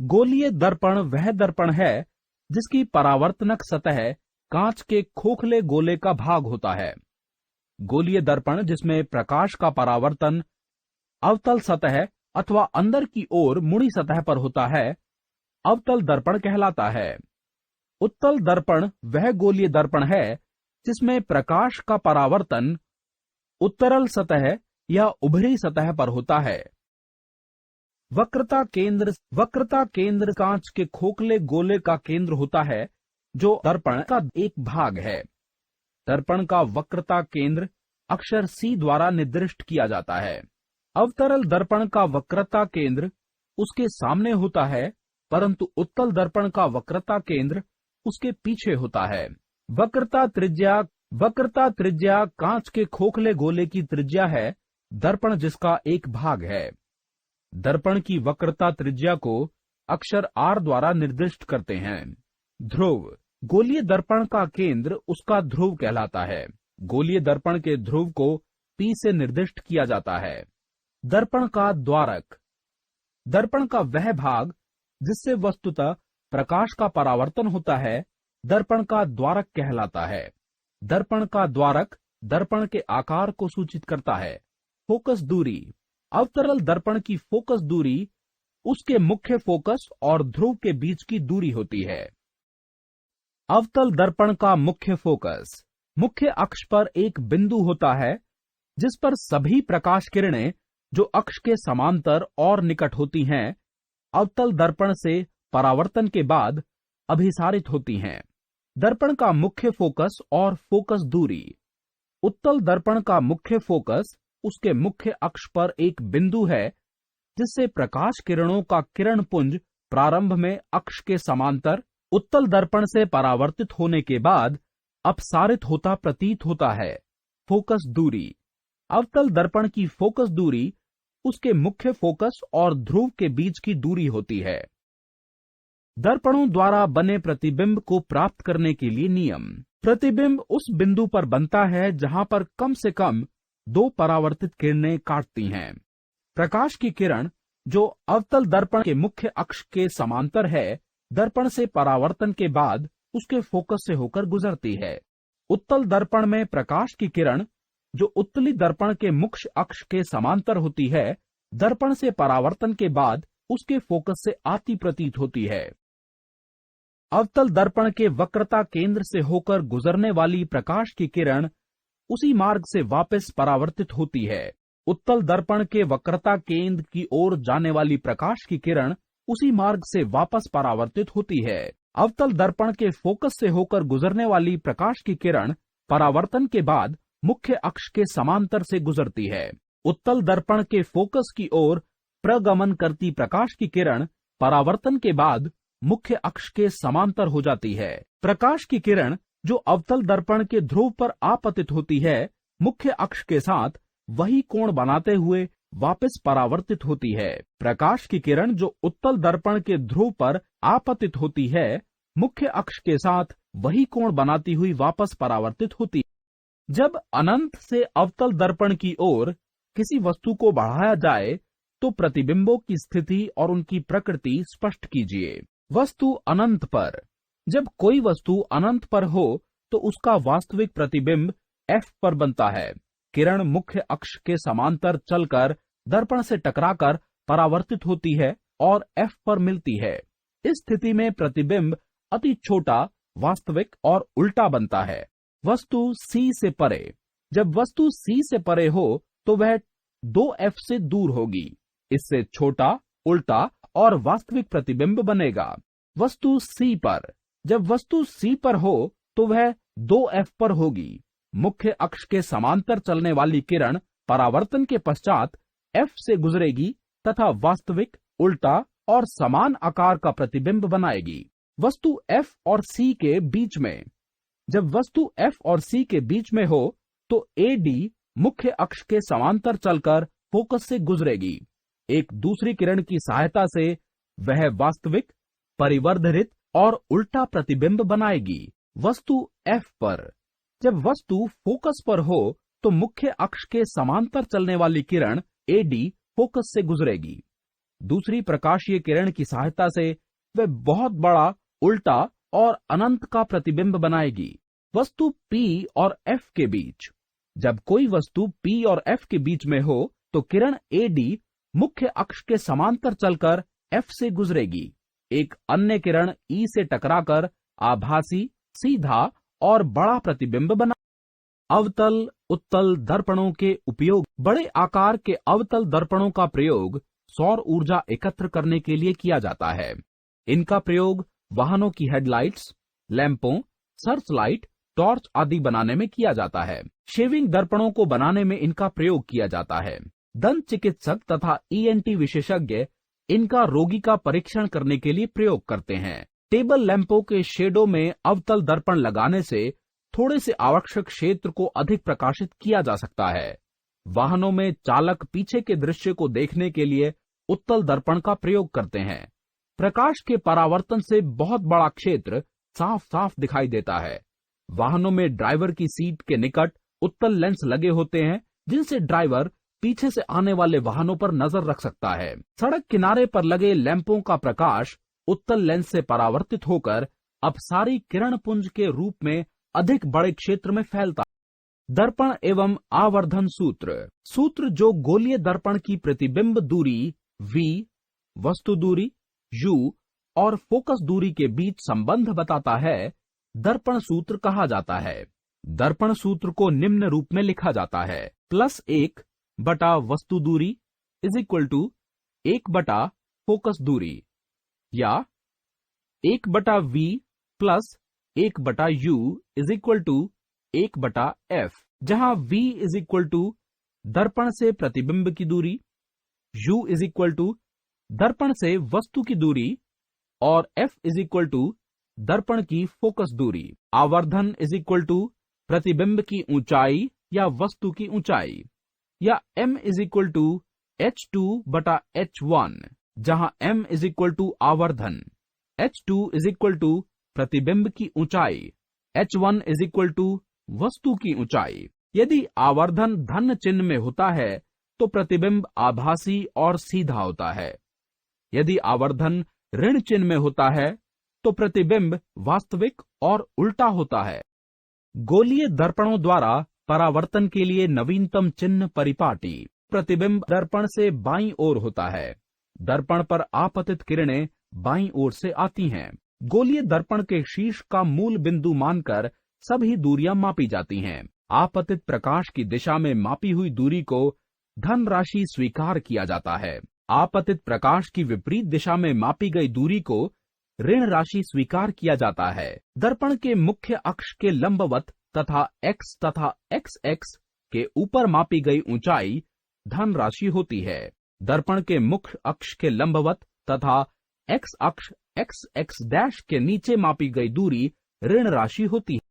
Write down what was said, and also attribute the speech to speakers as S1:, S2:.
S1: गोलीय दर्पण वह दर्पण है जिसकी परावर्तनक सतह कांच के खोखले गोले का भाग होता है। गोलीय दर्पण जिसमें प्रकाश का परावर्तन अवतल सतह अथवा अंदर की ओर मुड़ी सतह पर होता है, अवतल दर्पण कहलाता है। उत्तल दर्पण वह गोलीय दर्पण है जिसमें प्रकाश का परावर्तन उत्तरल सतह या उभरी सतह पर होता है। वक्रता केंद्र कांच के खोखले गोले का केंद्र होता है जो दर्पण का एक भाग है। दर्पण का वक्रता केंद्र अक्षर C द्वारा निर्दिष्ट किया जाता है। अवतरल दर्पण का वक्रता केंद्र उसके सामने होता है, परंतु उत्तल दर्पण का वक्रता केंद्र उसके पीछे होता है। वक्रता त्रिज्या कांच के खोखले गोले की त्रिज्या है, दर्पण जिसका एक भाग है। दर्पण की वक्रता त्रिज्या को अक्षर R द्वारा निर्दिष्ट करते हैं। ध्रुव गोलीय दर्पण का केंद्र उसका ध्रुव कहलाता है। गोलीय दर्पण के ध्रुव को P से निर्दिष्ट किया जाता है। दर्पण का द्वारक दर्पण का वह भाग जिससे वस्तुतः प्रकाश का परावर्तन होता है, दर्पण का द्वारक कहलाता है। दर्पण का द्वारक दर्पण के आकार को सूचित करता है। फोकस दूरी अवतरल दर्पण की फोकस दूरी उसके मुख्य फोकस और ध्रुव के बीच की दूरी होती है। अवतल दर्पण का मुख्य फोकस मुख्य अक्ष पर एक बिंदु होता है जिस पर सभी प्रकाश किरणें जो अक्ष के समांतर और निकट होती हैं, अवतल दर्पण से परावर्तन के बाद अभिसारित होती हैं। दर्पण का मुख्य फोकस और फोकस दूरी उत्तल दर्पण का मुख्य फोकस उसके मुख्य अक्ष पर एक बिंदु है जिससे प्रकाश किरणों का किरण पुंज प्रारंभ में अक्ष के समांतर उत्तल दर्पण से परावर्तित होने के बाद अपसारित होता प्रतीत होता है। फोकस दूरी अवतल दर्पण की फोकस दूरी उसके मुख्य फोकस और ध्रुव के बीच की दूरी होती है। दर्पणों द्वारा बने प्रतिबिंब को प्राप्त करने के लिए नियम। प्रतिबिंब उस बिंदु पर बनता है जहां पर कम से कम दो परावर्तित किरणें काटती हैं। प्रकाश की किरण जो अवतल दर्पण के मुख्य अक्ष के समांतर है, दर्पण से परावर्तन के बाद उसके फोकस से होकर गुजरती है। उत्तल दर्पण में प्रकाश की किरण जो उत्तली दर्पण के मुख्य अक्ष के समांतर होती है, दर्पण से परावर्तन के बाद उसके फोकस से आती प्रतीत होती है। अवतल दर्पण के वक्रता केंद्र से होकर गुजरने वाली प्रकाश की किरण उसी मार्ग से वापस परावर्तित होती है। उत्तल दर्पण के वक्रता केंद्र की ओर जाने वाली प्रकाश की किरण उसी मार्ग से वापस परावर्तित होती है। अवतल दर्पण के फोकस से होकर गुजरने वाली प्रकाश की किरण परावर्तन के बाद मुख्य अक्ष के समांतर से गुजरती है। उत्तल दर्पण के फोकस की ओर प्रगमन करती प्रकाश की किरण परावर्तन के बाद मुख्य अक्ष के समांतर हो जाती है। प्रकाश की किरण जो अवतल दर्पण के ध्रुव पर आपतित होती है, मुख्य अक्ष के साथ वही कोण बनाते हुए वापस परावर्तित होती है। प्रकाश की किरण जो उत्तल दर्पण के ध्रुव पर आपतित होती है, मुख्य अक्ष के साथ वही कोण बनाती हुई वापस परावर्तित होती है। जब अनंत से अवतल दर्पण की ओर किसी वस्तु को बढ़ाया जाए तो प्रतिबिंबों की स्थिति और उनकी प्रकृति स्पष्ट कीजिए। वस्तु अनंत पर जब कोई वस्तु अनंत पर हो तो उसका वास्तविक प्रतिबिंब F पर बनता है। किरण मुख्य अक्ष के समांतर चलकर दर्पण से टकराकर परावर्तित होती है और F पर मिलती है। इस स्थिति में प्रतिबिंब अति छोटा, वास्तविक और उल्टा बनता है। वस्तु C से परे जब वस्तु C से परे हो तो वह 2F से दूर होगी। इससे छोटा, उल्टा और वास्तविक प्रतिबिंब बनेगा। वस्तु C पर जब वस्तु C पर हो तो वह 2F पर होगी। मुख्य अक्ष के समांतर चलने वाली किरण परावर्तन के पश्चात F से गुजरेगी तथा वास्तविक, उल्टा और समान आकार का प्रतिबिंब बनाएगी। वस्तु F और C के बीच में जब वस्तु F और C के बीच में हो तो AD मुख्य अक्ष के समांतर चलकर फोकस से गुजरेगी। एक दूसरी किरण की सहायता से वह वास्तविक, परिवर्धित और उल्टा प्रतिबिंब बनाएगी। वस्तु F पर जब वस्तु फोकस पर हो तो मुख्य अक्ष के समांतर चलने वाली किरण AD फोकस से गुजरेगी। दूसरी प्रकाशीय किरण की सहायता से वह बहुत बड़ा उल्टा और अनंत का प्रतिबिंब बनाएगी। वस्तु P और F के बीच, जब कोई वस्तु P और F के बीच में हो तो किरण AD मुख्य अक्ष के समांतर चलकर F से गुजरेगी। एक अन्य किरण E से टकराकर आभासी, सीधा और बड़ा प्रतिबिंब बना। अवतल उत्तल दर्पणों के उपयोग। बड़े आकार के अवतल दर्पणों का प्रयोग सौर ऊर्जा एकत्र करने के लिए किया जाता है। इनका प्रयोग वाहनों की हेडलाइट्स, लैंपों, सर्च लाइट, टॉर्च आदि बनाने में किया जाता है। शेविंग दर्पणों को बनाने में इनका प्रयोग किया जाता है। दंत चिकित्सक तथा ENT विशेषज्ञ इनका रोगी का परीक्षण करने के लिए प्रयोग करते हैं। टेबल लैंपों के शेडो में अवतल दर्पण लगाने से थोड़े से आवश्यक क्षेत्र को अधिक प्रकाशित किया जा सकता है। वाहनों में चालक पीछे के दृश्य को देखने के लिए उत्तल दर्पण का प्रयोग करते हैं। प्रकाश के परावर्तन से बहुत बड़ा क्षेत्र साफ साफ दिखाई देता है। वाहनों में ड्राइवर की सीट के निकट उत्तल लेंस लगे होते हैं, जिनसे ड्राइवर पीछे से आने वाले वाहनों पर नजर रख सकता है। सड़क किनारे पर लगे लैंपों का प्रकाश उत्तल लेंस से परावर्तित होकर अपसारी किरण पुंज के रूप में अधिक बड़े क्षेत्र में फैलता है। दर्पण एवं आवर्धन सूत्र जो गोलीय दर्पण की प्रतिबिंब दूरी V, वस्तु दूरी U और फोकस दूरी के बीच संबंध बताता है, दर्पण सूत्र कहा जाता है। दर्पण सूत्र को निम्न रूप में लिखा जाता है: +1 बटा वस्तु दूरी इज इक्वल टू 1 बटा फोकस दूरी, या 1 बटा V प्लस 1 बटा U इज इक्वल टू 1 बटा F, जहां V इज इक्वल टू दर्पण से प्रतिबिंब की दूरी, U इज इक्वल टू दर्पण से वस्तु की दूरी और F इज इक्वल टू दर्पण की फोकस दूरी। आवर्धन इज इक्वल टू प्रतिबिंब की ऊंचाई या वस्तु की ऊंचाई, या M is equal to H2 बटा H1, जहां M इज इक्वल टू आवर्धन, H2 इज इक्वल टू प्रतिबिंब की ऊंचाई, H1 इज इक्वल टू वस्तु की ऊंचाई। यदि आवर्धन धन चिन्ह में होता है तो प्रतिबिंब आभासी और सीधा होता है। यदि आवर्धन ऋण चिन्ह में होता है तो प्रतिबिंब वास्तविक और उल्टा होता है। गोलीय दर्पणों द्वारा परावर्तन के लिए नवीनतम चिन्ह परिपाटी। प्रतिबिंब दर्पण से बाईं ओर होता है। दर्पण पर आपतित किरणें बाईं ओर से आती हैं। गोलीय दर्पण के शीर्ष का मूल बिंदु मानकर सभी दूरियां मापी जाती हैं। आपतित प्रकाश की दिशा में मापी हुई दूरी को धन राशि स्वीकार किया जाता है। आपतित प्रकाश की विपरीत दिशा में मापी गई दूरी को ऋण राशि स्वीकार किया जाता है। दर्पण के मुख्य अक्ष के लंबवत तथा x तथा x के ऊपर मापी गई ऊंचाई धन राशि होती है। दर्पण के मुख्य अक्ष के लंबवत तथा x अक्ष x डैश के नीचे मापी गई दूरी ऋण राशि होती है।